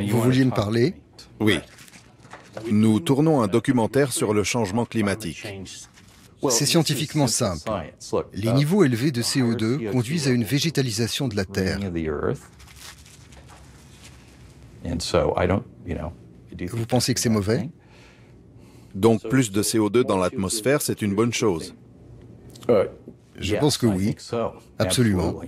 Vous vouliez me parler? Oui. Nous tournons un documentaire sur le changement climatique. C'est scientifiquement simple. Les niveaux élevés de CO2 conduisent à une végétalisation de la Terre. Vous pensez que c'est mauvais? Donc plus de CO2 dans l'atmosphère, c'est une bonne chose. Je pense que oui, absolument.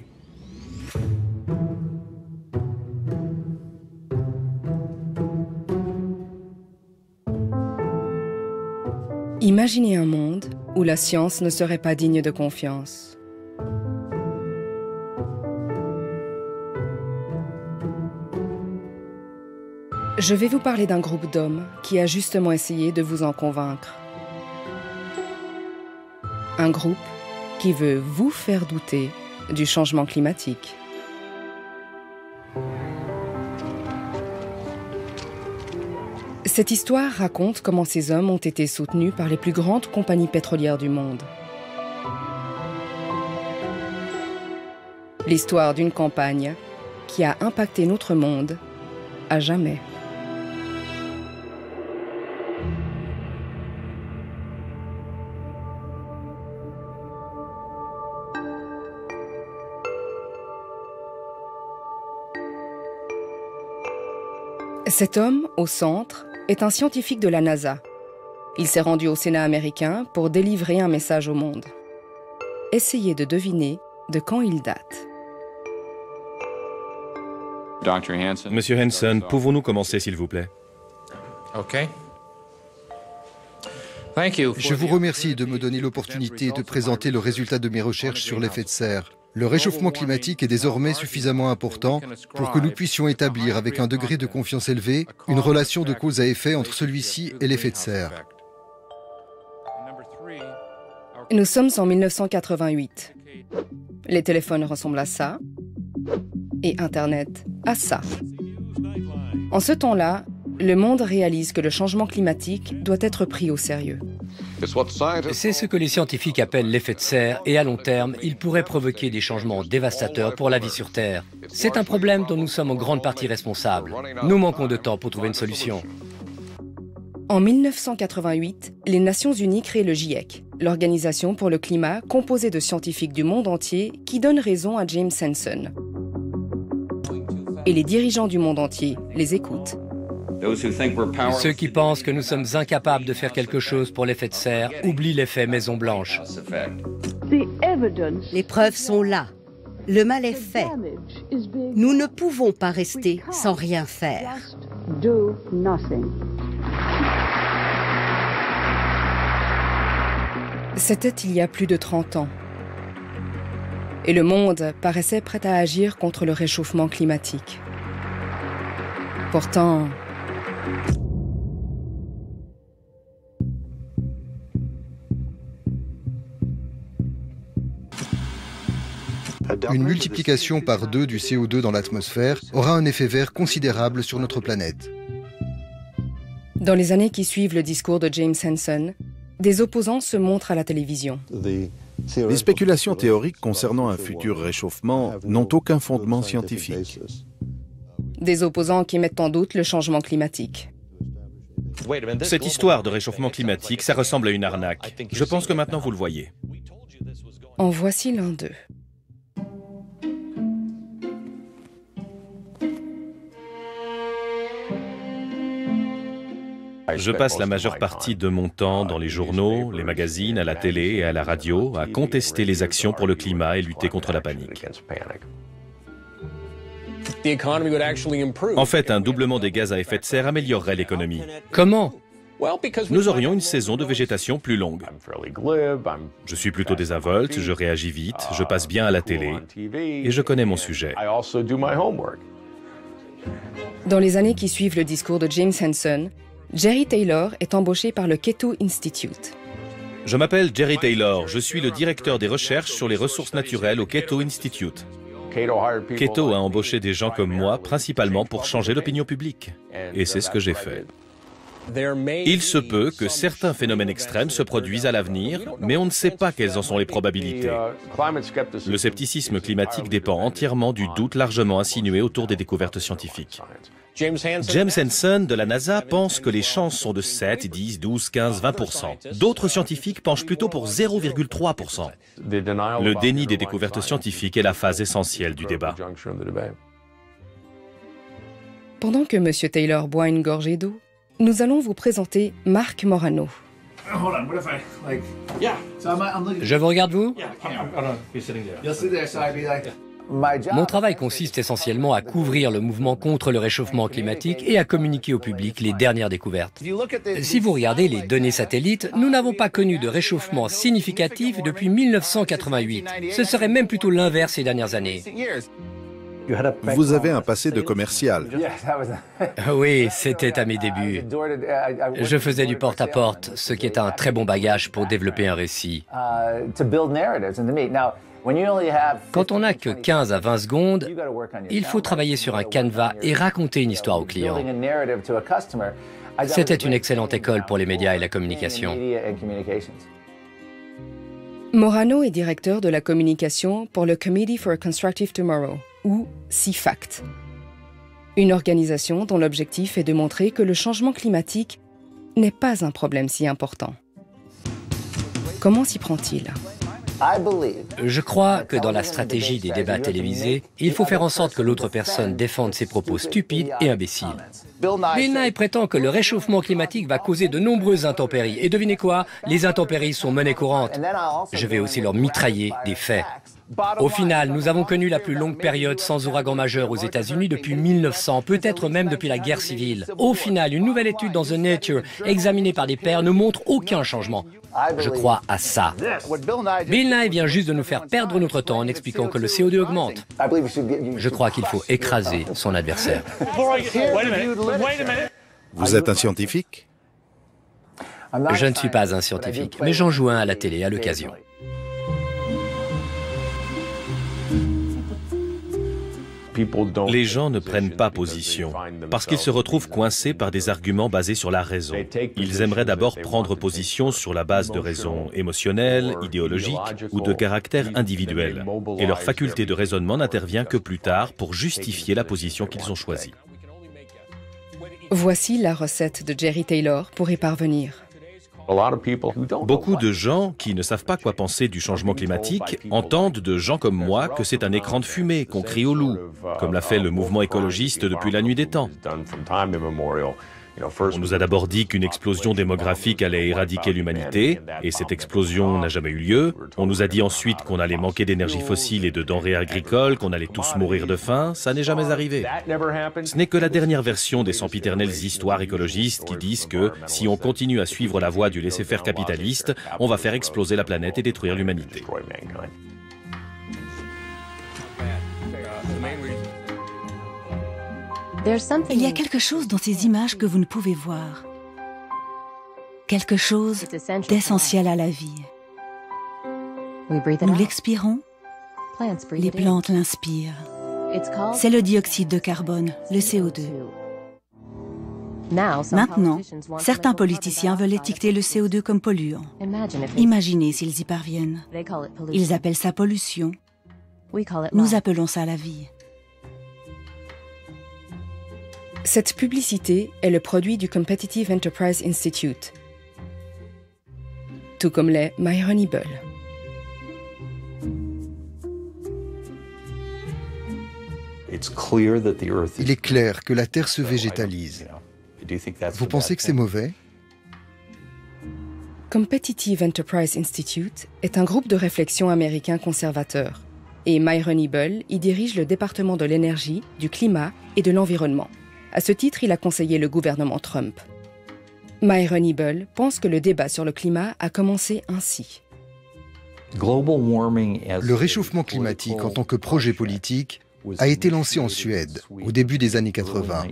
Imaginez un monde où la science ne serait pas digne de confiance. Je vais vous parler d'un groupe d'hommes qui a justement essayé de vous en convaincre. Un groupe qui veut vous faire douter du changement climatique. Cette histoire raconte comment ces hommes ont été soutenus par les plus grandes compagnies pétrolières du monde. L'histoire d'une campagne qui a impacté notre monde à jamais. Cet homme, au centre, est un scientifique de la NASA. Il s'est rendu au Sénat américain pour délivrer un message au monde. Essayez de deviner de quand il date. Monsieur Hansen, pouvons-nous commencer, s'il vous plaît? Je vous remercie de me donner l'opportunité de présenter le résultat de mes recherches sur l'effet de serre. Le réchauffement climatique est désormais suffisamment important pour que nous puissions établir avec un degré de confiance élevé une relation de cause à effet entre celui-ci et l'effet de serre. Nous sommes en 1988. Les téléphones ressemblent à ça et Internet à ça. En ce temps-là, le monde réalise que le changement climatique doit être pris au sérieux. C'est ce que les scientifiques appellent l'effet de serre et à long terme, il pourrait provoquer des changements dévastateurs pour la vie sur Terre. C'est un problème dont nous sommes en grande partie responsables. Nous manquons de temps pour trouver une solution. En 1988, les Nations Unies créent le GIEC, l'Organisation pour le climat composée de scientifiques du monde entier qui donne raison à James Hansen. Et les dirigeants du monde entier les écoutent. Ceux qui pensent que nous sommes incapables de faire quelque chose pour l'effet de serre oublient l'effet Maison Blanche. Les preuves sont là. Le mal est fait. Nous ne pouvons pas rester sans rien faire. C'était il y a plus de 30 ans. Et le monde paraissait prêt à agir contre le réchauffement climatique. Pourtant, une multiplication par 2 du CO2 dans l'atmosphère aura un effet vert considérable sur notre planète. dans les années qui suivent le discours de James Hansen, des opposants se montrent à la télévision. Les spéculations théoriques concernant un futur réchauffement n'ont aucun fondement scientifique. Des opposants qui mettent en doute le changement climatique. Cette histoire de réchauffement climatique, ça ressemble à une arnaque. Je pense que maintenant vous le voyez. En voici l'un d'eux. Je passe la majeure partie de mon temps dans les journaux, les magazines, à la télé et à la radio à contester les actions pour le climat et lutter contre la panique. En fait, un doublement des gaz à effet de serre améliorerait l'économie. Comment? Nous aurions une saison de végétation plus longue. Je suis plutôt désinvolte, je réagis vite, je passe bien à la télé et je connais mon sujet. Dans les années qui suivent le discours de James Hansen, Jerry Taylor est embauché par le Cato Institute. Je m'appelle Jerry Taylor, je suis le directeur des recherches sur les ressources naturelles au Cato Institute. Cato a embauché des gens comme moi, principalement pour changer l'opinion publique. Et c'est ce que j'ai fait. Il se peut que certains phénomènes extrêmes se produisent à l'avenir, mais on ne sait pas quelles en sont les probabilités. Le scepticisme climatique dépend entièrement du doute largement insinué autour des découvertes scientifiques. James Hansen de la NASA pense que les chances sont de 7, 10, 12, 15, 20%. D'autres scientifiques penchent plutôt pour 0,3%. Le déni des découvertes scientifiques est la phase essentielle du débat. Pendant que M. Taylor boit une gorgée d'eau, nous allons vous présenter Marc Morano. Je vous regarde, vous? Mon travail consiste essentiellement à couvrir le mouvement contre le réchauffement climatique et à communiquer au public les dernières découvertes. Si vous regardez les données satellites, nous n'avons pas connu de réchauffement significatif depuis 1988. Ce serait même plutôt l'inverse ces dernières années. Vous avez un passé de commercial. Oui, c'était à mes débuts. Je faisais du porte-à-porte, ce qui est un très bon bagage pour développer un récit. Quand on n'a que 15 à 20 secondes, il faut travailler sur un canevas et raconter une histoire au client. C'était une excellente école pour les médias et la communication. Morano est directeur de la communication pour le Committee for a Constructive Tomorrow, ou CFACT, une organisation dont l'objectif est de montrer que le changement climatique n'est pas un problème si important. Comment s'y prend-il ? Je crois que dans la stratégie des débats télévisés, il faut faire en sorte que l'autre personne défende ses propos stupides et imbéciles. Bill Nye prétend que le réchauffement climatique va causer de nombreuses intempéries. Et devinez quoi? Les intempéries sont monnaie courante. Je vais aussi leur mitrailler des faits. Au final, nous avons connu la plus longue période sans ouragan majeur aux États-Unis depuis 1900, peut-être même depuis la guerre civile. Au final, une nouvelle étude dans The Nature, examinée par des pairs, ne montre aucun changement. Je crois à ça. Bill Nye vient juste de nous faire perdre notre temps en expliquant que le CO2 augmente. Je crois qu'il faut écraser son adversaire. Vous êtes un scientifique? Je ne suis pas un scientifique, mais j'en joue un à la télé à l'occasion. Les gens ne prennent pas position parce qu'ils se retrouvent coincés par des arguments basés sur la raison. Ils aimeraient d'abord prendre position sur la base de raisons émotionnelles, idéologiques ou de caractère individuel. Et leur faculté de raisonnement n'intervient que plus tard pour justifier la position qu'ils ont choisie. Voici la recette de Jerry Taylor pour y parvenir. Beaucoup de gens qui ne savent pas quoi penser du changement climatique entendent de gens comme moi que c'est un écran de fumée, qu'on crie au loup, comme l'a fait le mouvement écologiste depuis la nuit des temps. On nous a d'abord dit qu'une explosion démographique allait éradiquer l'humanité, et cette explosion n'a jamais eu lieu. On nous a dit ensuite qu'on allait manquer d'énergie fossile et de denrées agricoles, qu'on allait tous mourir de faim. Ça n'est jamais arrivé. Ce n'est que la dernière version des sempiternelles histoires écologistes qui disent que si on continue à suivre la voie du laisser-faire capitaliste, on va faire exploser la planète et détruire l'humanité. Il y a quelque chose dans ces images que vous ne pouvez voir. Quelque chose d'essentiel à la vie. Nous l'expirons, les plantes l'inspirent. C'est le dioxyde de carbone, le CO2. Maintenant, certains politiciens veulent étiqueter le CO2 comme polluant. Imaginez s'ils y parviennent. Ils appellent ça pollution. Nous appelons ça la vie. Cette publicité est le produit du Competitive Enterprise Institute, tout comme l'est MyHoneyBull. Il est clair que la Terre se végétalise. Vous pensez que c'est mauvais? Competitive Enterprise Institute est un groupe de réflexion américain conservateur, et MyHoneyBull y dirige le département de l'énergie, du climat et de l'environnement. À ce titre, il a conseillé le gouvernement Trump. MyHoneyBull pense que le débat sur le climat a commencé ainsi. Le réchauffement climatique en tant que projet politique a été lancé en Suède au début des années 80.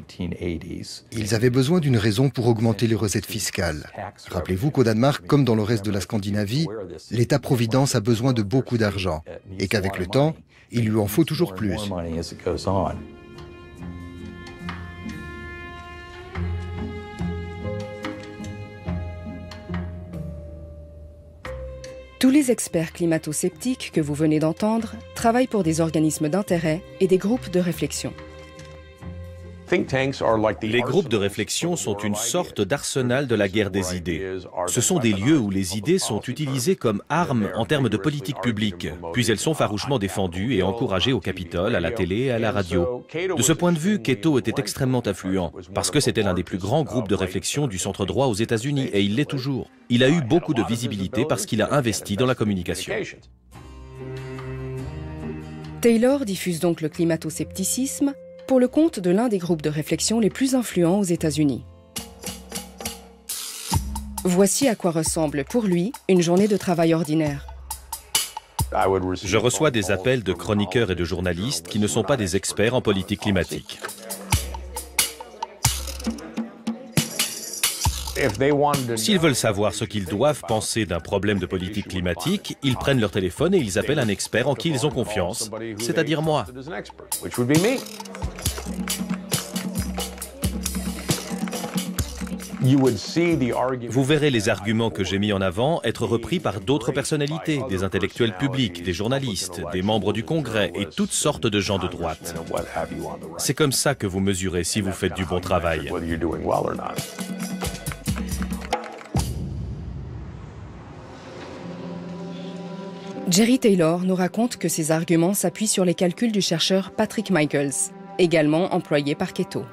Ils avaient besoin d'une raison pour augmenter les recettes fiscales. Rappelez-vous qu'au Danemark, comme dans le reste de la Scandinavie, l'État-providence a besoin de beaucoup d'argent et qu'avec le temps, il lui en faut toujours plus. Tous les experts climato-sceptiques que vous venez d'entendre travaillent pour des organismes d'intérêt et des groupes de réflexion. Les groupes de réflexion sont une sorte d'arsenal de la guerre des idées. Ce sont des lieux où les idées sont utilisées comme armes en termes de politique publique, puis elles sont farouchement défendues et encouragées au Capitole, à la télé et à la radio. De ce point de vue, Cato était extrêmement influent, parce que c'était l'un des plus grands groupes de réflexion du centre droit aux États-Unis, et il l'est toujours. Il a eu beaucoup de visibilité parce qu'il a investi dans la communication. Taylor diffuse donc le climato-scepticisme pour le compte de l'un des groupes de réflexion les plus influents aux États-Unis. Voici à quoi ressemble pour lui une journée de travail ordinaire. Je reçois des appels de chroniqueurs et de journalistes qui ne sont pas des experts en politique climatique. S'ils veulent savoir ce qu'ils doivent penser d'un problème de politique climatique, ils prennent leur téléphone et ils appellent un expert en qui ils ont confiance, c'est-à-dire moi. Vous verrez les arguments que j'ai mis en avant être repris par d'autres personnalités, des intellectuels publics, des journalistes, des membres du Congrès et toutes sortes de gens de droite. C'est comme ça que vous mesurez si vous faites du bon travail. Jerry Taylor nous raconte que ces arguments s'appuient sur les calculs du chercheur Patrick Michaels, également employé par Cato.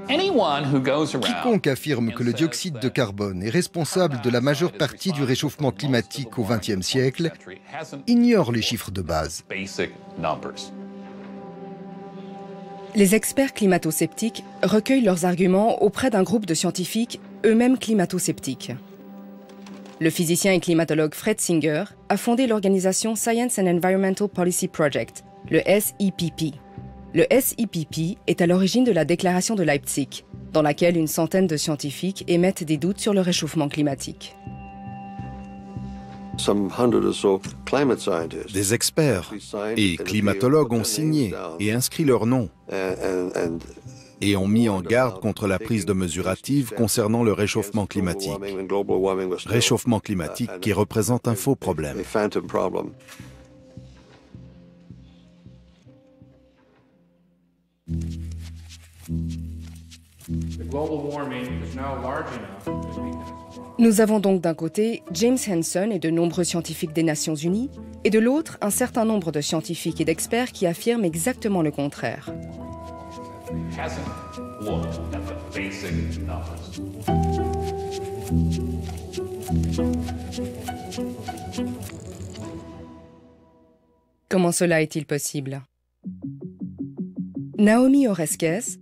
Quiconque affirme que le dioxyde de carbone est responsable de la majeure partie du réchauffement climatique au XXe siècle ignore les chiffres de base. Les experts climato-sceptiques recueillent leurs arguments auprès d'un groupe de scientifiques eux-mêmes climato-sceptiques. Le physicien et climatologue Fred Singer a fondé l'organisation Science and Environmental Policy Project, le SEPP. Le SEPP est à l'origine de la déclaration de Leipzig, dans laquelle une centaine de scientifiques émettent des doutes sur le réchauffement climatique. Des experts et climatologues ont signé et inscrit leur nom et ont mis en garde contre la prise de mesures hâtives concernant le réchauffement climatique. Réchauffement climatique qui représente un faux problème. Nous avons donc d'un côté James Hansen et de nombreux scientifiques des Nations Unies, et de l'autre un certain nombre de scientifiques et d'experts qui affirment exactement le contraire. Comment cela est-il possible? Naomi Oreskes,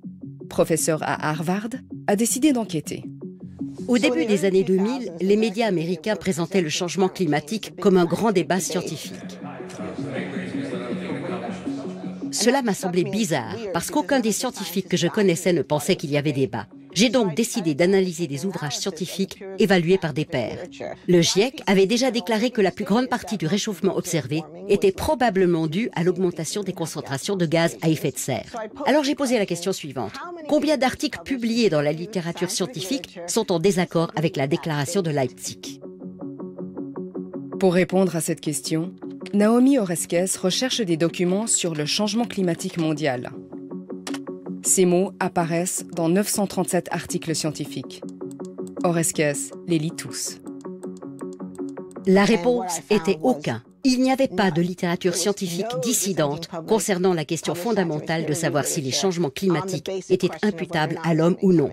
professeure à Harvard, a décidé d'enquêter. Au début des années 2000, les médias américains présentaient le changement climatique comme un grand débat scientifique. Cela m'a semblé bizarre, parce qu'aucun des scientifiques que je connaissais ne pensait qu'il y avait débat. J'ai donc décidé d'analyser des ouvrages scientifiques évalués par des pairs. Le GIEC avait déjà déclaré que la plus grande partie du réchauffement observé était probablement due à l'augmentation des concentrations de gaz à effet de serre. Alors j'ai posé la question suivante. Combien d'articles publiés dans la littérature scientifique sont en désaccord avec la déclaration de Leipzig? Pour répondre à cette question, Naomi Oreskes recherche des documents sur le changement climatique mondial. Ces mots apparaissent dans 937 articles scientifiques. Oreskes les lit tous. La réponse était aucun. Il n'y avait pas de littérature scientifique dissidente concernant la question fondamentale de savoir si les changements climatiques étaient imputables à l'homme ou non.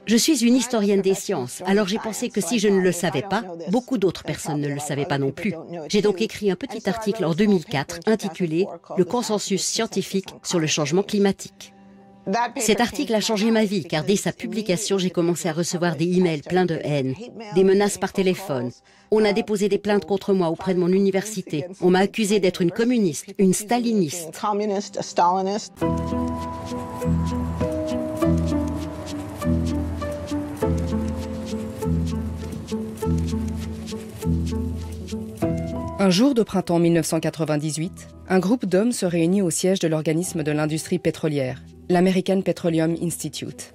Je suis une historienne des sciences, alors j'ai pensé que si je ne le savais pas, beaucoup d'autres personnes ne le savaient pas non plus. J'ai donc écrit un petit article en 2004 intitulé « Le consensus scientifique sur le changement climatique ». Cet article a changé ma vie, car dès sa publication, j'ai commencé à recevoir des emails pleins de haine, des menaces par téléphone. On a déposé des plaintes contre moi auprès de mon université. On m'a accusé d'être une communiste, une staliniste. Un jour de printemps 1998, un groupe d'hommes se réunit au siège de l'organisme de l'industrie pétrolière, l'American Petroleum Institute.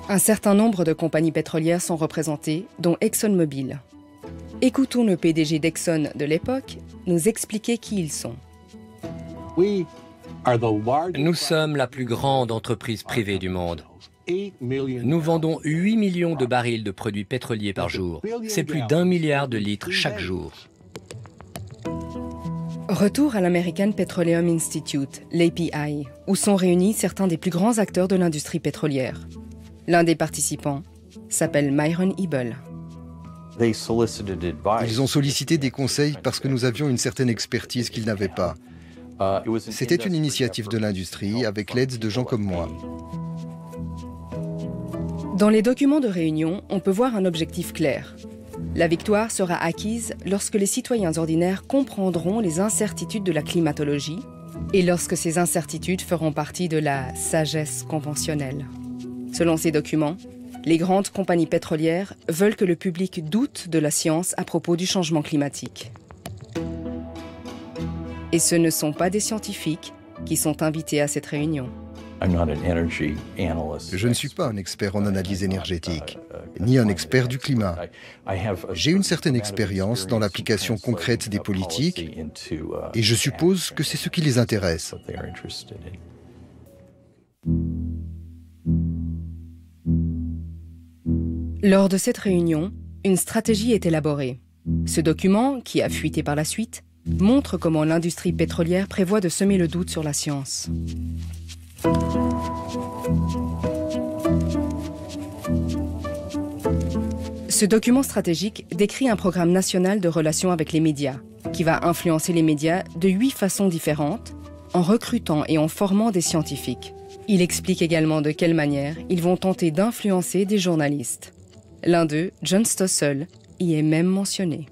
Un certain nombre de compagnies pétrolières sont représentées, dont ExxonMobil. Écoutons le PDG d'Exxon de l'époque nous expliquer qui ils sont. Nous sommes la plus grande entreprise privée du monde. Nous vendons 8 millions de barils de produits pétroliers par jour. C'est plus d'1 milliard de litres chaque jour. Retour à l'American Petroleum Institute, l'API, où sont réunis certains des plus grands acteurs de l'industrie pétrolière. L'un des participants s'appelle Myron Ebel. Ils ont sollicité des conseils parce que nous avions une certaine expertise qu'ils n'avaient pas. C'était une initiative de l'industrie avec l'aide de gens comme moi. Dans les documents de réunion, on peut voir un objectif clair. La victoire sera acquise lorsque les citoyens ordinaires comprendront les incertitudes de la climatologie et lorsque ces incertitudes feront partie de la sagesse conventionnelle. Selon ces documents, les grandes compagnies pétrolières veulent que le public doute de la science à propos du changement climatique. Et ce ne sont pas des scientifiques qui sont invités à cette réunion. Je ne suis pas un expert en analyse énergétique, ni un expert du climat. J'ai une certaine expérience dans l'application concrète des politiques, et je suppose que c'est ce qui les intéresse. Lors de cette réunion, une stratégie est élaborée. Ce document, qui a fuité par la suite, montre comment l'industrie pétrolière prévoit de semer le doute sur la science. Ce document stratégique décrit un programme national de relations avec les médias, qui va influencer les médias de 8 façons différentes, en recrutant et en formant des scientifiques. Il explique également de quelle manière ils vont tenter d'influencer des journalistes. L'un d'eux, John Stossel, y est même mentionné.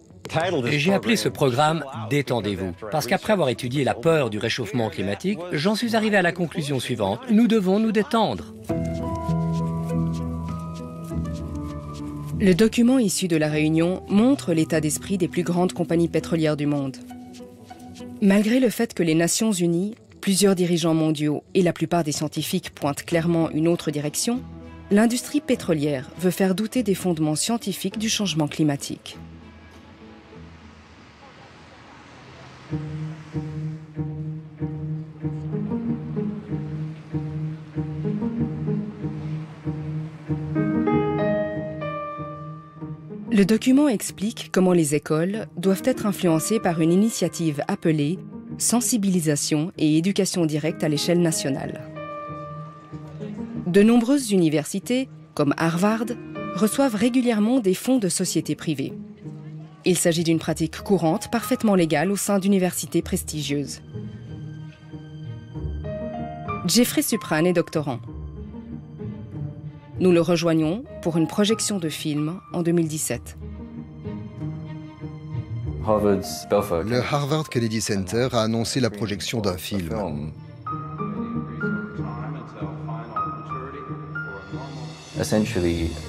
Et j'ai appelé ce programme « Détendez-vous » parce qu'après avoir étudié la peur du réchauffement climatique, j'en suis arrivé à la conclusion suivante. Nous devons nous détendre. Le document issu de la réunion montre l'état d'esprit des plus grandes compagnies pétrolières du monde. Malgré le fait que les Nations Unies, plusieurs dirigeants mondiaux et la plupart des scientifiques pointent clairement une autre direction, l'industrie pétrolière veut faire douter des fondements scientifiques du changement climatique. Le document explique comment les écoles doivent être influencées par une initiative appelée « Sensibilisation et éducation directe à l'échelle nationale ». De nombreuses universités, comme Harvard, reçoivent régulièrement des fonds de sociétés privées. Il s'agit d'une pratique courante, parfaitement légale au sein d'universités prestigieuses. Jeffrey Supran est doctorant. Nous le rejoignons pour une projection de film en 2017. Le Harvard Kennedy Center a annoncé la projection d'un film.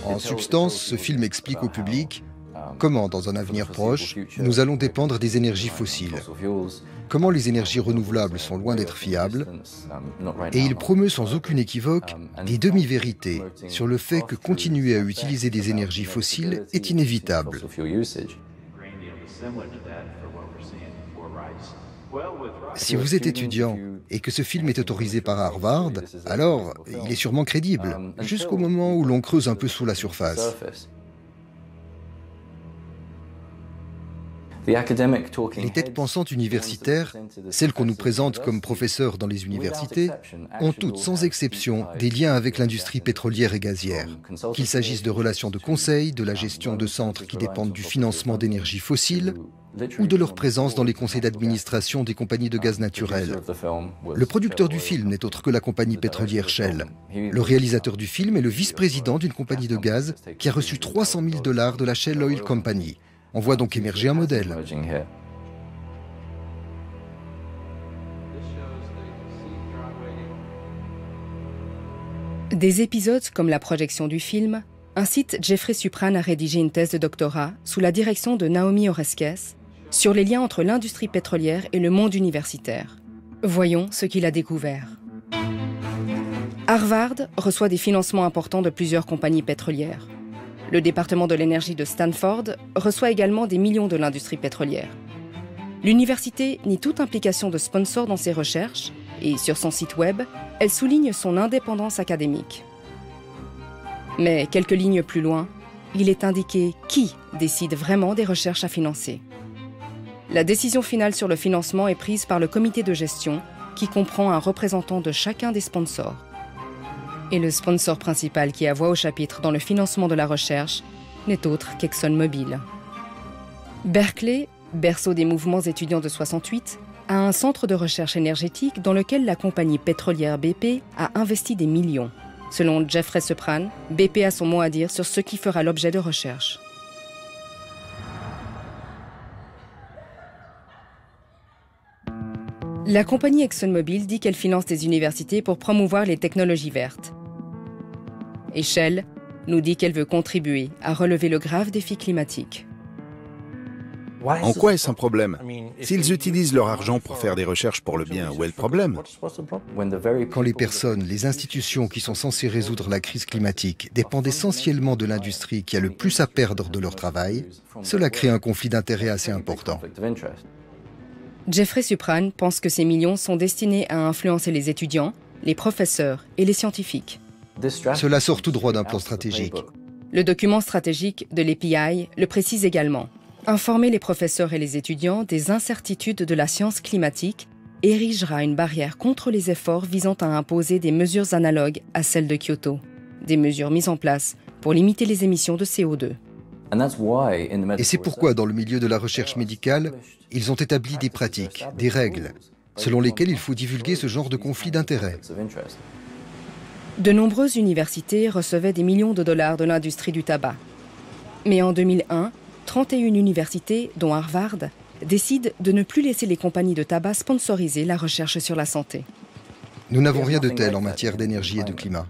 En substance, ce film explique au public comment, dans un avenir proche, nous allons dépendre des énergies fossiles, comment les énergies renouvelables sont loin d'être fiables, et il promeut sans aucune équivoque des demi-vérités sur le fait que continuer à utiliser des énergies fossiles est inévitable. Si vous êtes étudiant et que ce film est autorisé par Harvard, alors il est sûrement crédible, jusqu'au moment où l'on creuse un peu sous la surface. Les têtes pensantes universitaires, celles qu'on nous présente comme professeurs dans les universités, ont toutes, sans exception, des liens avec l'industrie pétrolière et gazière. Qu'il s'agisse de relations de conseil, de la gestion de centres qui dépendent du financement d'énergie fossile, ou de leur présence dans les conseils d'administration des compagnies de gaz naturel. Le producteur du film n'est autre que la compagnie pétrolière Shell. Le réalisateur du film est le vice-président d'une compagnie de gaz qui a reçu 300 000 $ de la Shell Oil Company. On voit donc émerger un modèle. Des épisodes comme la projection du film incitent Jeffrey Supran à rédiger une thèse de doctorat sous la direction de Naomi Oreskes sur les liens entre l'industrie pétrolière et le monde universitaire. Voyons ce qu'il a découvert. Harvard reçoit des financements importants de plusieurs compagnies pétrolières. Le département de l'énergie de Stanford reçoit également des millions de l'industrie pétrolière. L'université nie toute implication de sponsors dans ses recherches et sur son site web, elle souligne son indépendance académique. Mais quelques lignes plus loin, il est indiqué qui décide vraiment des recherches à financer. La décision finale sur le financement est prise par le comité de gestion qui comprend un représentant de chacun des sponsors. Et le sponsor principal qui a voix au chapitre dans le financement de la recherche n'est autre qu'ExxonMobil. Berkeley, berceau des mouvements étudiants de 68, a un centre de recherche énergétique dans lequel la compagnie pétrolière BP a investi des millions. Selon Jeffrey Supran, BP a son mot à dire sur ce qui fera l'objet de recherche. La compagnie ExxonMobil dit qu'elle finance des universités pour promouvoir les technologies vertes. Et Shell nous dit qu'elle veut contribuer à relever le grave défi climatique. En quoi est-ce un problème? S'ils utilisent leur argent pour faire des recherches pour le bien, où est le problème? Quand les personnes, les institutions qui sont censées résoudre la crise climatique dépendent essentiellement de l'industrie qui a le plus à perdre de leur travail, cela crée un conflit d'intérêts assez important. Jeffrey Supran pense que ces millions sont destinés à influencer les étudiants, les professeurs et les scientifiques. Cela sort tout droit d'un plan stratégique. Le document stratégique de l'EPI le précise également. Informer les professeurs et les étudiants des incertitudes de la science climatique érigera une barrière contre les efforts visant à imposer des mesures analogues à celles de Kyoto, des mesures mises en place pour limiter les émissions de CO2. Et c'est pourquoi, dans le milieu de la recherche médicale, ils ont établi des pratiques, des règles, selon lesquelles il faut divulguer ce genre de conflit d'intérêts. De nombreuses universités recevaient des millions de dollars de l'industrie du tabac. Mais en 2001, 31 universités, dont Harvard, décident de ne plus laisser les compagnies de tabac sponsoriser la recherche sur la santé. Nous n'avons rien de tel en matière d'énergie et de climat.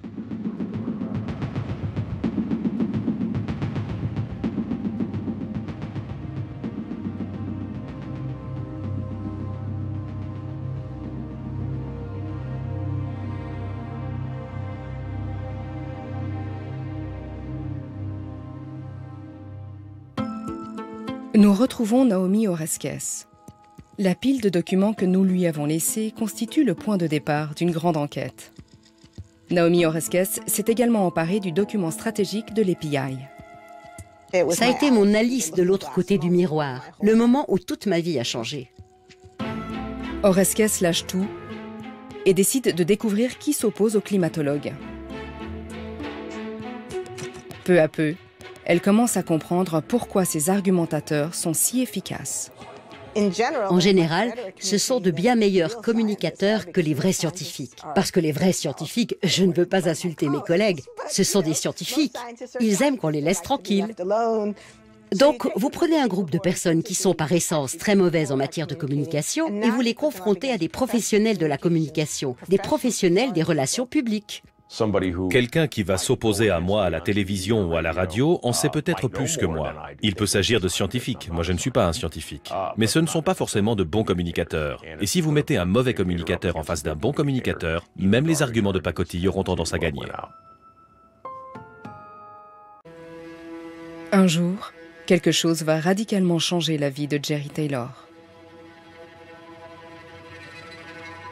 Nous retrouvons Naomi Oreskes. La pile de documents que nous lui avons laissés constitue le point de départ d'une grande enquête. Naomi Oreskes s'est également emparée du document stratégique de l'EPI. Ça a été mon Alice de l'autre côté du miroir, le moment où toute ma vie a changé. Oreskes lâche tout et décide de découvrir qui s'oppose aux climatologues. Peu à peu, elle commence à comprendre pourquoi ces argumentateurs sont si efficaces. En général, ce sont de bien meilleurs communicateurs que les vrais scientifiques. Parce que les vrais scientifiques, je ne veux pas insulter mes collègues, ce sont des scientifiques. Ils aiment qu'on les laisse tranquilles. Donc, vous prenez un groupe de personnes qui sont par essence très mauvaises en matière de communication et vous les confrontez à des professionnels de la communication, des professionnels des relations publiques. Quelqu'un qui va s'opposer à moi à la télévision ou à la radio en sait peut-être plus que moi. Il peut s'agir de scientifiques. Moi, je ne suis pas un scientifique. Mais ce ne sont pas forcément de bons communicateurs. Et si vous mettez un mauvais communicateur en face d'un bon communicateur, même les arguments de pacotille auront tendance à gagner. Un jour, quelque chose va radicalement changer la vie de Jerry Taylor.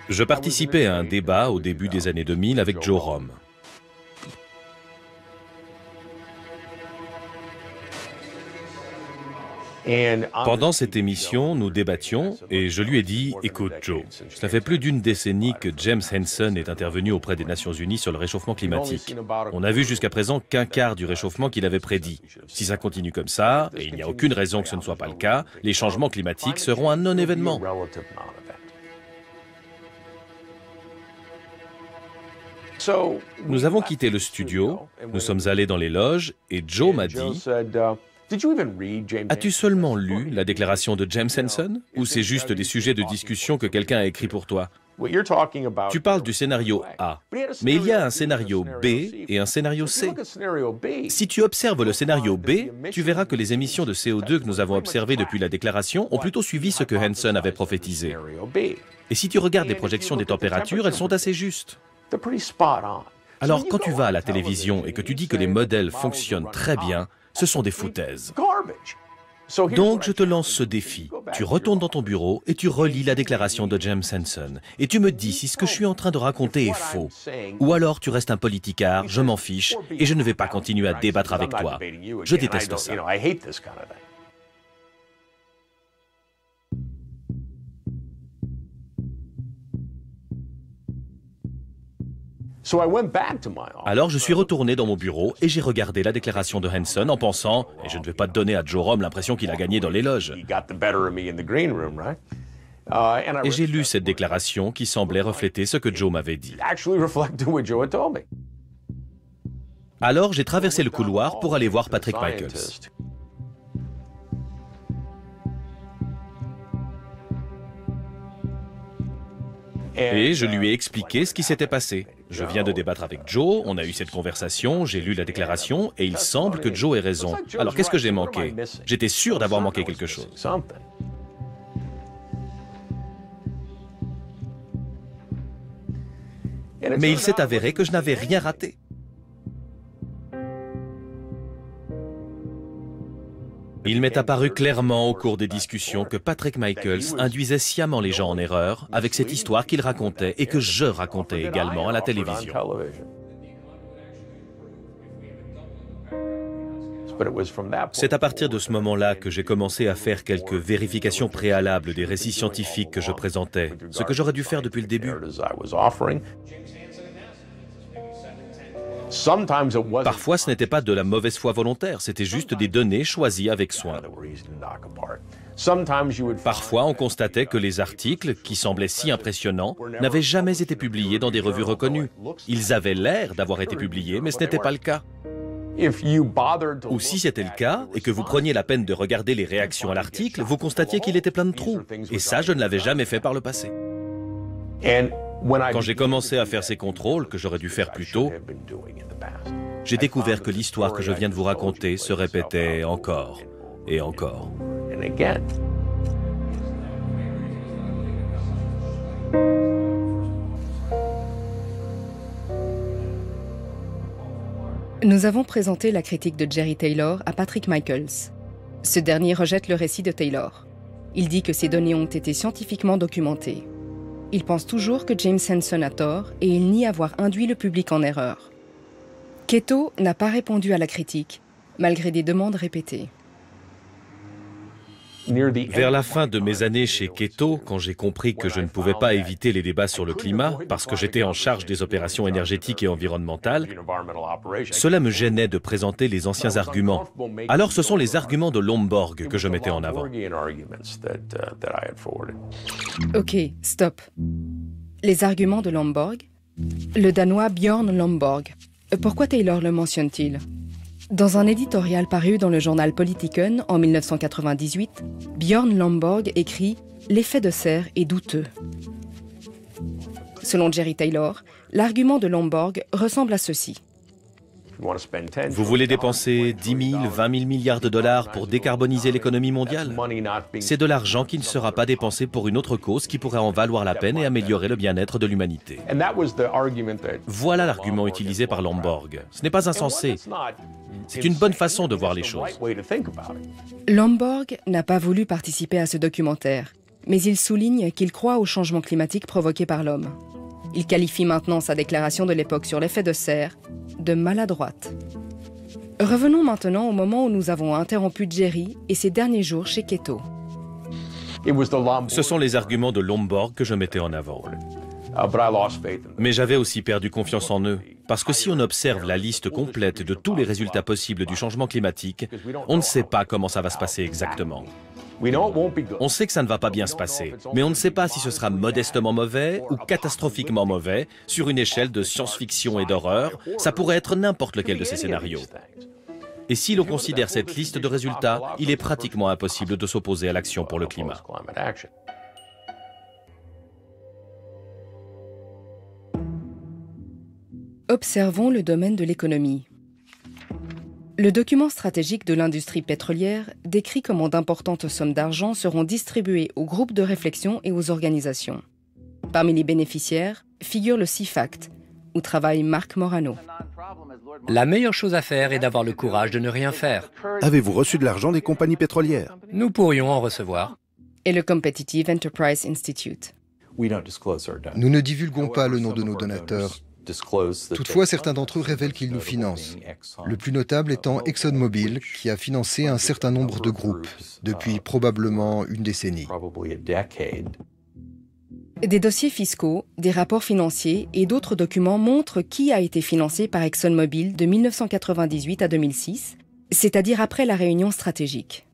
Je participais à un débat au début des années 2000 avec Joe Romm. Pendant cette émission, nous débattions et je lui ai dit « Écoute Joe, ça fait plus d'une décennie que James Hansen est intervenu auprès des Nations Unies sur le réchauffement climatique. On n'a vu jusqu'à présent qu'un quart du réchauffement qu'il avait prédit. Si ça continue comme ça, et il n'y a aucune raison que ce ne soit pas le cas, les changements climatiques seront un non-événement. » Nous avons quitté le studio, nous sommes allés dans les loges et Joe m'a dit « As-tu seulement lu la déclaration de James Hansen ou c'est juste des sujets de discussion que quelqu'un a écrit pour toi? Tu parles du scénario A, mais il y a un scénario B et un scénario C. Si tu observes le scénario B, tu verras que les émissions de CO2 que nous avons observées depuis la déclaration ont plutôt suivi ce que Hansen avait prophétisé. Et si tu regardes les projections des températures, elles sont assez justes. Alors quand tu vas à la télévision et que tu dis que les modèles fonctionnent très bien, ce sont des foutaises. Donc je te lance ce défi. Tu retournes dans ton bureau et tu relis la déclaration de James Hansen. Et tu me dis si ce que je suis en train de raconter est faux. Ou alors tu restes un politicard, je m'en fiche, et je ne vais pas continuer à débattre avec toi. Je déteste ça. Alors je suis retourné dans mon bureau et j'ai regardé la déclaration de Hansen en pensant, et je ne vais pas donner à Joe Romm l'impression qu'il a gagné dans les loges. Et j'ai lu cette déclaration qui semblait refléter ce que Joe m'avait dit. Alors j'ai traversé le couloir pour aller voir Patrick Michaels. Et je lui ai expliqué ce qui s'était passé. Je viens de débattre avec Joe, on a eu cette conversation, j'ai lu la déclaration et il semble que Joe ait raison. Alors qu'est-ce que j'ai manqué? J'étais sûr d'avoir manqué quelque chose. Mais il s'est avéré que je n'avais rien raté. Il m'est apparu clairement au cours des discussions que Patrick Michaels induisait sciemment les gens en erreur avec cette histoire qu'il racontait et que je racontais également à la télévision. C'est à partir de ce moment-là que j'ai commencé à faire quelques vérifications préalables des récits scientifiques que je présentais, ce que j'aurais dû faire depuis le début. Parfois, ce n'était pas de la mauvaise foi volontaire, c'était juste des données choisies avec soin. Parfois, on constatait que les articles, qui semblaient si impressionnants, n'avaient jamais été publiés dans des revues reconnues. Ils avaient l'air d'avoir été publiés, mais ce n'était pas le cas. Ou si c'était le cas, et que vous preniez la peine de regarder les réactions à l'article, vous constatiez qu'il était plein de trous. Et ça, je ne l'avais jamais fait par le passé. Quand j'ai commencé à faire ces contrôles, que j'aurais dû faire plus tôt, j'ai découvert que l'histoire que je viens de vous raconter se répétait encore et encore. Nous avons présenté la critique de Jerry Taylor à Patrick Michaels. Ce dernier rejette le récit de Taylor. Il dit que ces données ont été scientifiquement documentées. Il pense toujours que James Hansen a tort et il nie avoir induit le public en erreur. Keto n'a pas répondu à la critique, malgré des demandes répétées. Vers la fin de mes années chez Keto, quand j'ai compris que je ne pouvais pas éviter les débats sur le climat, parce que j'étais en charge des opérations énergétiques et environnementales, cela me gênait de présenter les anciens arguments. Alors ce sont les arguments de Lomborg que je mettais en avant. Ok, stop. Les arguments de Lomborg? Le Danois Björn Lomborg. Pourquoi Taylor le mentionne-t-il? Dans un éditorial paru dans le journal Politiken en 1998, Björn Lomborg écrit « L'effet de serre est douteux ». Selon Jerry Taylor, l'argument de Lomborg ressemble à ceci. Vous voulez dépenser 10 000, 20 000 milliards de dollars pour décarboniser l'économie mondiale? C'est de l'argent qui ne sera pas dépensé pour une autre cause qui pourrait en valoir la peine et améliorer le bien-être de l'humanité. Voilà l'argument utilisé par Lomborg. Ce n'est pas insensé. C'est une bonne façon de voir les choses. Lomborg n'a pas voulu participer à ce documentaire, mais il souligne qu'il croit au changement climatique provoqué par l'homme. Il qualifie maintenant sa déclaration de l'époque sur l'effet de serre de maladroite. Revenons maintenant au moment où nous avons interrompu Jerry et ses derniers jours chez Keto. Ce sont les arguments de Lomborg que je mettais en avant. Mais j'avais aussi perdu confiance en eux, parce que si on observe la liste complète de tous les résultats possibles du changement climatique, on ne sait pas comment ça va se passer exactement. On sait que ça ne va pas bien se passer, mais on ne sait pas si ce sera modestement mauvais ou catastrophiquement mauvais sur une échelle de science-fiction et d'horreur. Ça pourrait être n'importe lequel de ces scénarios. Et si l'on considère cette liste de résultats, il est pratiquement impossible de s'opposer à l'action pour le climat. Observons le domaine de l'économie. Le document stratégique de l'industrie pétrolière décrit comment d'importantes sommes d'argent seront distribuées aux groupes de réflexion et aux organisations. Parmi les bénéficiaires figure le CFACT, où travaille Marc Morano. La meilleure chose à faire est d'avoir le courage de ne rien faire. Avez-vous reçu de l'argent des compagnies pétrolières? Nous pourrions en recevoir. Et le Competitive Enterprise Institute. Nous ne divulguons pas le nom de nos donateurs. Toutefois, certains d'entre eux révèlent qu'ils nous financent. Le plus notable étant ExxonMobil, qui a financé un certain nombre de groupes, depuis probablement une décennie. Des dossiers fiscaux, des rapports financiers et d'autres documents montrent qui a été financé par ExxonMobil de 1998 à 2006, c'est-à-dire après la réunion stratégique.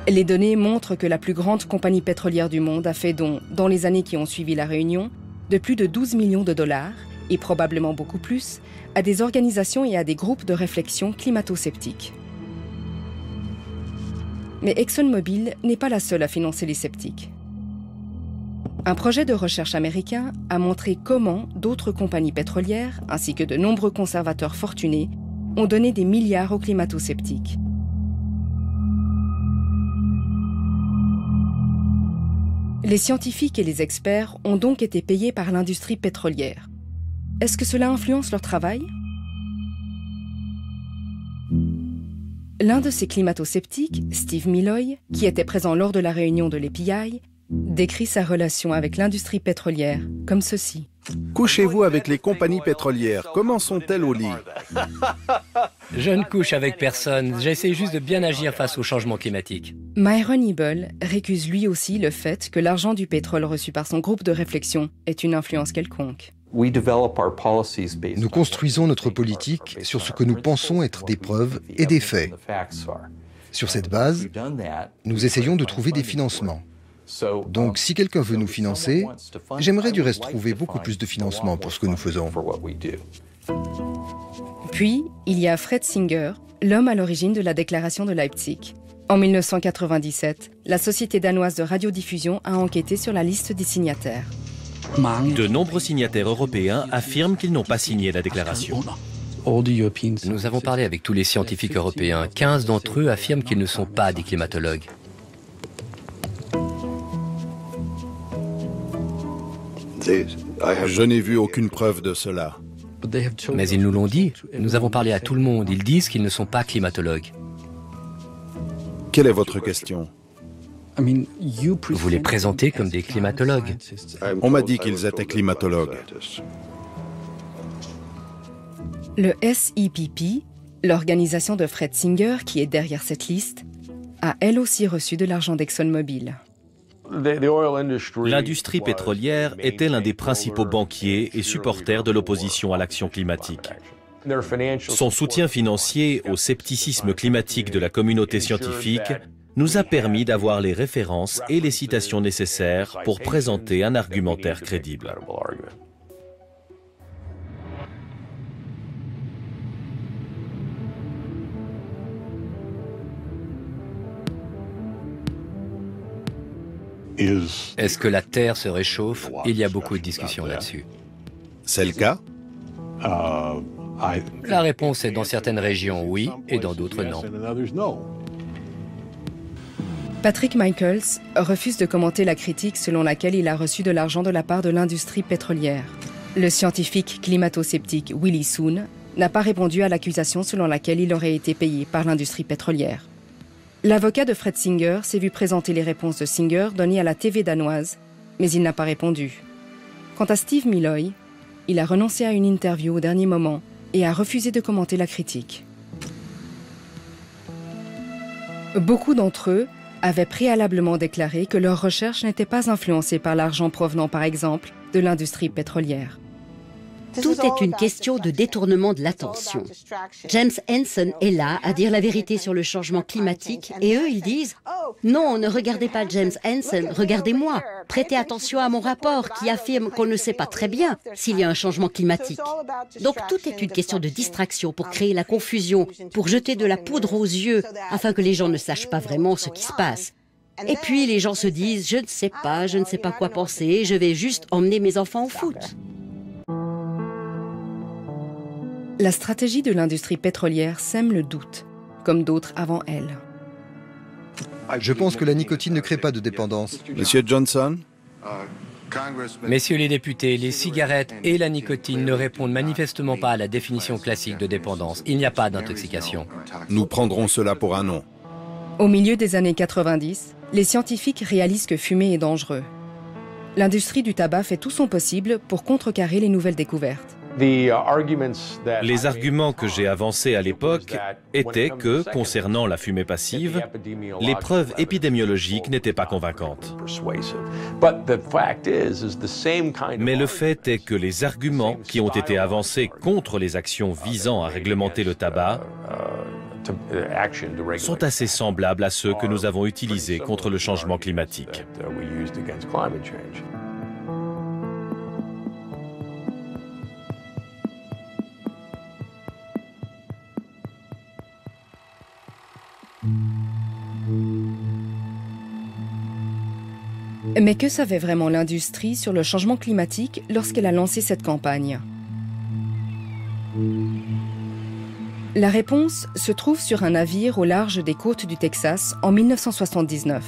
Les données montrent que la plus grande compagnie pétrolière du monde a fait don, dans les années qui ont suivi la réunion, de plus de 12 millions de dollars, et probablement beaucoup plus, à des organisations et à des groupes de réflexion climato-sceptiques. Mais ExxonMobil n'est pas la seule à financer les sceptiques. Un projet de recherche américain a montré comment d'autres compagnies pétrolières, ainsi que de nombreux conservateurs fortunés, ont donné des milliards aux climato-sceptiques. Les scientifiques et les experts ont donc été payés par l'industrie pétrolière. Est-ce que cela influence leur travail? L'un de ces climato-sceptiques, Steve Milloy, qui était présent lors de la réunion de l'EPI, décrit sa relation avec l'industrie pétrolière comme ceci. Couchez-vous avec les compagnies pétrolières. Comment sont-elles au lit? Je ne couche avec personne. J'essaie juste de bien agir face au changement climatique. Myron Ebel récuse lui aussi le fait que l'argent du pétrole reçu par son groupe de réflexion ait une influence quelconque. Nous construisons notre politique sur ce que nous pensons être des preuves et des faits. Sur cette base, nous essayons de trouver des financements. Donc, si quelqu'un veut nous financer, j'aimerais du reste trouver beaucoup plus de financement pour ce que nous faisons. Puis, il y a Fred Singer, l'homme à l'origine de la déclaration de Leipzig. En 1997, la société danoise de radiodiffusion a enquêté sur la liste des signataires. De nombreux signataires européens affirment qu'ils n'ont pas signé la déclaration. Nous avons parlé avec tous les scientifiques européens. 15 d'entre eux affirment qu'ils ne sont pas des climatologues. Je n'ai vu aucune preuve de cela. Mais ils nous l'ont dit. Nous avons parlé à tout le monde. Ils disent qu'ils ne sont pas climatologues. Quelle est votre question? Vous les présentez comme des climatologues. On m'a dit qu'ils étaient climatologues. Le SEPP, l'organisation de Fred Singer qui est derrière cette liste, a elle aussi reçu de l'argent d'ExxonMobil. L'industrie pétrolière était l'un des principaux banquiers et supporters de l'opposition à l'action climatique. Son soutien financier au scepticisme climatique de la communauté scientifique nous a permis d'avoir les références et les citations nécessaires pour présenter un argumentaire crédible. Est-ce que la Terre se réchauffe? Il y a beaucoup de discussions là-dessus. C'est le cas? La réponse est dans certaines régions oui et dans d'autres non. Patrick Michaels refuse de commenter la critique selon laquelle il a reçu de l'argent de la part de l'industrie pétrolière. Le scientifique climato-sceptique Willie Soon n'a pas répondu à l'accusation selon laquelle il aurait été payé par l'industrie pétrolière. L'avocat de Fred Singer s'est vu présenter les réponses de Singer données à la TV danoise, mais il n'a pas répondu. Quant à Steve Milloy, il a renoncé à une interview au dernier moment et a refusé de commenter la critique. Beaucoup d'entre eux avaient préalablement déclaré que leurs recherches n'étaient pas influencées par l'argent provenant par exemple de l'industrie pétrolière. Tout est une question de détournement de l'attention. James Hansen est là à dire la vérité sur le changement climatique et eux, ils disent « Non, ne regardez pas James Hansen, regardez-moi. Prêtez attention à mon rapport qui affirme qu'on ne sait pas très bien s'il y a un changement climatique. » Donc tout est une question de distraction pour créer la confusion, pour jeter de la poudre aux yeux afin que les gens ne sachent pas vraiment ce qui se passe. Et puis les gens se disent « Je ne sais pas quoi penser, je vais juste emmener mes enfants au foot. » La stratégie de l'industrie pétrolière sème le doute, comme d'autres avant elle. Je pense que la nicotine ne crée pas de dépendance. Monsieur Johnson? Messieurs les députés, les cigarettes et la nicotine ne répondent manifestement pas à la définition classique de dépendance. Il n'y a pas d'intoxication. Nous prendrons cela pour un non. Au milieu des années 90, les scientifiques réalisent que fumer est dangereux. L'industrie du tabac fait tout son possible pour contrecarrer les nouvelles découvertes. Les arguments que j'ai avancés à l'époque étaient que, concernant la fumée passive, les preuves épidémiologiques n'étaient pas convaincantes. Mais le fait est que les arguments qui ont été avancés contre les actions visant à réglementer le tabac sont assez semblables à ceux que nous avons utilisés contre le changement climatique. Mais que savait vraiment l'industrie sur le changement climatique lorsqu'elle a lancé cette campagne? La réponse se trouve sur un navire au large des côtes du Texas en 1979.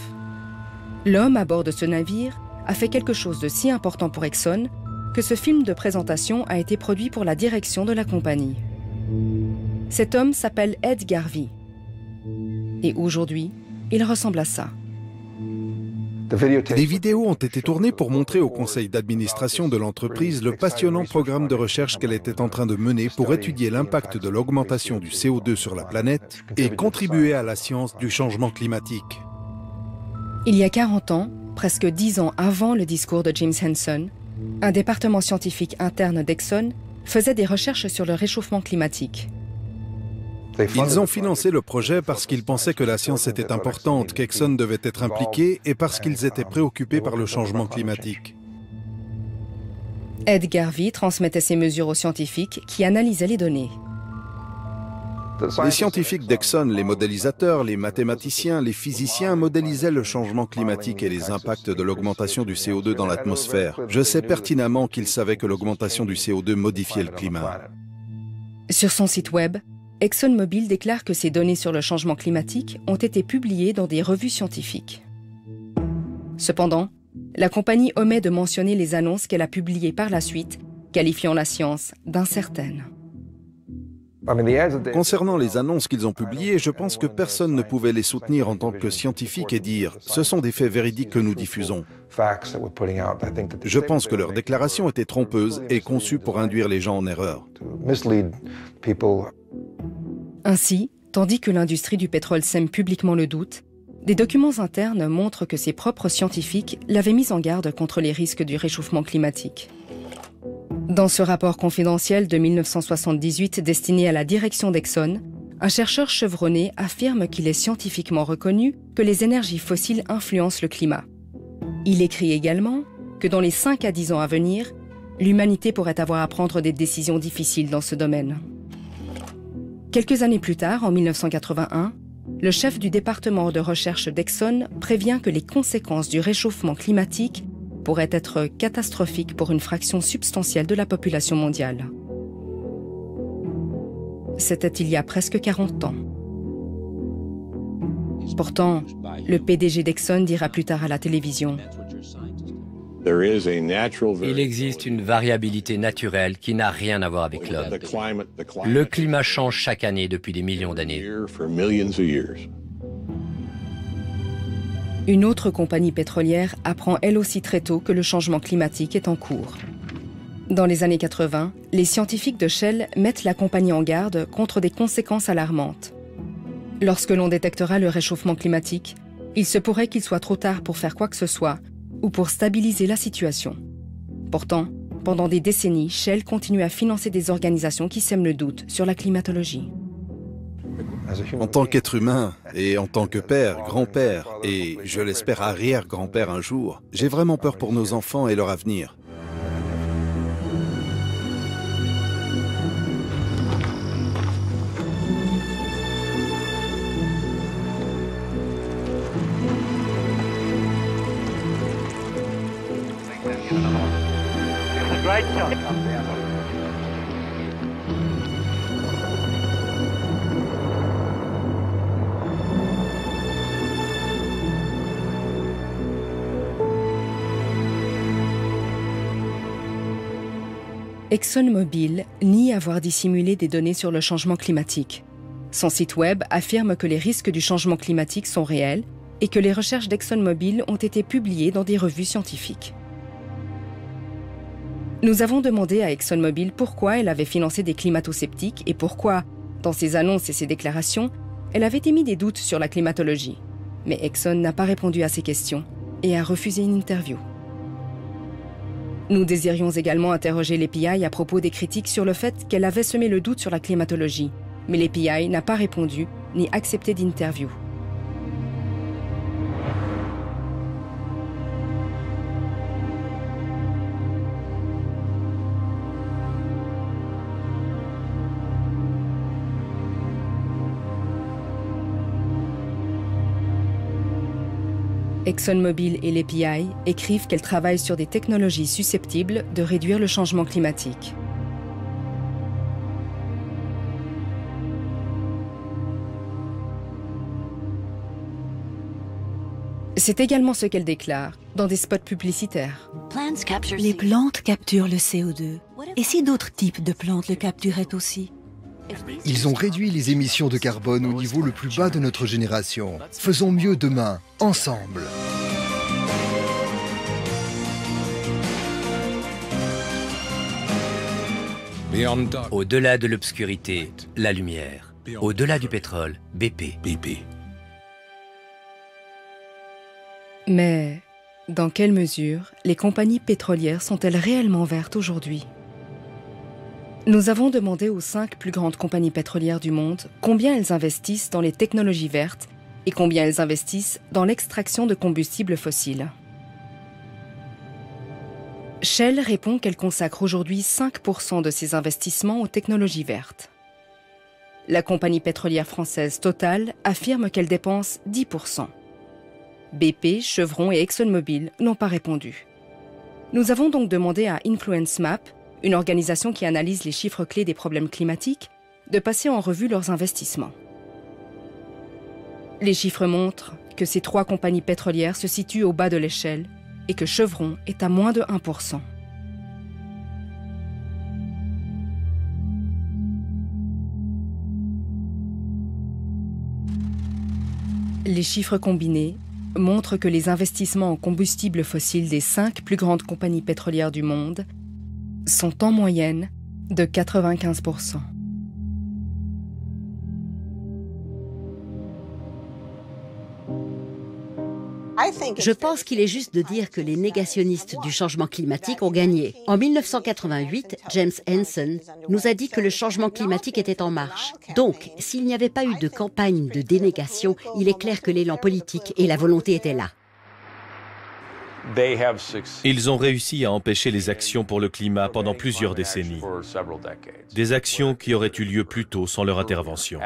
L'homme à bord de ce navire a fait quelque chose de si important pour Exxon que ce film de présentation a été produit pour la direction de la compagnie. Cet homme s'appelle Ed Garvey. Et aujourd'hui, il ressemble à ça. Des vidéos ont été tournées pour montrer au conseil d'administration de l'entreprise le passionnant programme de recherche qu'elle était en train de mener pour étudier l'impact de l'augmentation du CO2 sur la planète et contribuer à la science du changement climatique. Il y a 40 ans, presque 10 ans avant le discours de James Hansen, un département scientifique interne d'Exxon faisait des recherches sur le réchauffement climatique. Ils ont financé le projet parce qu'ils pensaient que la science était importante, qu'Exxon devait être impliqué et parce qu'ils étaient préoccupés par le changement climatique. Ed Garvey transmettait ces mesures aux scientifiques qui analysaient les données. Les scientifiques d'Exxon, les modélisateurs, les mathématiciens, les physiciens modélisaient le changement climatique et les impacts de l'augmentation du CO2 dans l'atmosphère. Je sais pertinemment qu'ils savaient que l'augmentation du CO2 modifiait le climat. Sur son site web, ExxonMobil déclare que ces données sur le changement climatique ont été publiées dans des revues scientifiques. Cependant, la compagnie omet de mentionner les annonces qu'elle a publiées par la suite, qualifiant la science d'incertaine. Concernant les annonces qu'ils ont publiées, je pense que personne ne pouvait les soutenir en tant que scientifique et dire « ce sont des faits véridiques que nous diffusons ». Je pense que leurs déclarations étaient trompeuses et conçues pour induire les gens en erreur. Ainsi, tandis que l'industrie du pétrole sème publiquement le doute, des documents internes montrent que ses propres scientifiques l'avaient mis en garde contre les risques du réchauffement climatique. Dans ce rapport confidentiel de 1978 destiné à la direction d'Exxon, un chercheur chevronné affirme qu'il est scientifiquement reconnu que les énergies fossiles influencent le climat. Il écrit également que dans les 5 à 10 ans à venir, l'humanité pourrait avoir à prendre des décisions difficiles dans ce domaine. Quelques années plus tard, en 1981, le chef du département de recherche d'Exxon prévient que les conséquences du réchauffement climatique pourraient être catastrophiques pour une fraction substantielle de la population mondiale. C'était il y a presque 40 ans. Pourtant, le PDG d'Exxon dira plus tard à la télévision: il existe une variabilité naturelle qui n'a rien à voir avec l'homme. Le climat change chaque année depuis des millions d'années. Une autre compagnie pétrolière apprend elle aussi très tôt que le changement climatique est en cours. Dans les années 80, les scientifiques de Shell mettent la compagnie en garde contre des conséquences alarmantes. Lorsque l'on détectera le réchauffement climatique, il se pourrait qu'il soit trop tard pour faire quoi que ce soit ou pour stabiliser la situation. Pourtant, pendant des décennies, Shell continue à financer des organisations qui sèment le doute sur la climatologie. En tant qu'être humain et en tant que père, grand-père et, je l'espère, arrière-grand-père un jour, j'ai vraiment peur pour nos enfants et leur avenir. ExxonMobil nie avoir dissimulé des données sur le changement climatique. Son site web affirme que les risques du changement climatique sont réels et que les recherches d'ExxonMobil ont été publiées dans des revues scientifiques. Nous avons demandé à ExxonMobil pourquoi elle avait financé des climato-sceptiques et pourquoi, dans ses annonces et ses déclarations, elle avait émis des doutes sur la climatologie. Mais Exxon n'a pas répondu à ces questions et a refusé une interview. Nous désirions également interroger l'API à propos des critiques sur le fait qu'elle avait semé le doute sur la climatologie, mais l'API n'a pas répondu ni accepté d'interview. ExxonMobil et l'API écrivent qu'elles travaillent sur des technologies susceptibles de réduire le changement climatique. C'est également ce qu'elles déclarent dans des spots publicitaires. Les plantes capturent le CO2. Et si d'autres types de plantes le capturaient aussi? Ils ont réduit les émissions de carbone au niveau le plus bas de notre génération. Faisons mieux demain, ensemble. Au-delà de l'obscurité, la lumière. Au-delà du pétrole, BP. Mais dans quelle mesure les compagnies pétrolières sont-elles réellement vertes aujourd'hui? Nous avons demandé aux 5 plus grandes compagnies pétrolières du monde combien elles investissent dans les technologies vertes et combien elles investissent dans l'extraction de combustibles fossiles. Shell répond qu'elle consacre aujourd'hui 5% de ses investissements aux technologies vertes. La compagnie pétrolière française Total affirme qu'elle dépense 10%. BP, Chevron et ExxonMobil n'ont pas répondu. Nous avons donc demandé à InfluenceMap, une organisation qui analyse les chiffres clés des problèmes climatiques, de passer en revue leurs investissements. Les chiffres montrent que ces 3 compagnies pétrolières se situent au bas de l'échelle et que Chevron est à moins de 1%. Les chiffres combinés montrent que les investissements en combustibles fossiles des 5 plus grandes compagnies pétrolières du monde sont en moyenne de 95%. Je pense qu'il est juste de dire que les négationnistes du changement climatique ont gagné. En 1988, James Hansen nous a dit que le changement climatique était en marche. Donc, s'il n'y avait pas eu de campagne de dénégation, il est clair que l'élan politique et la volonté étaient là. Ils ont réussi à empêcher les actions pour le climat pendant plusieurs décennies. Des actions qui auraient eu lieu plus tôt sans leur intervention.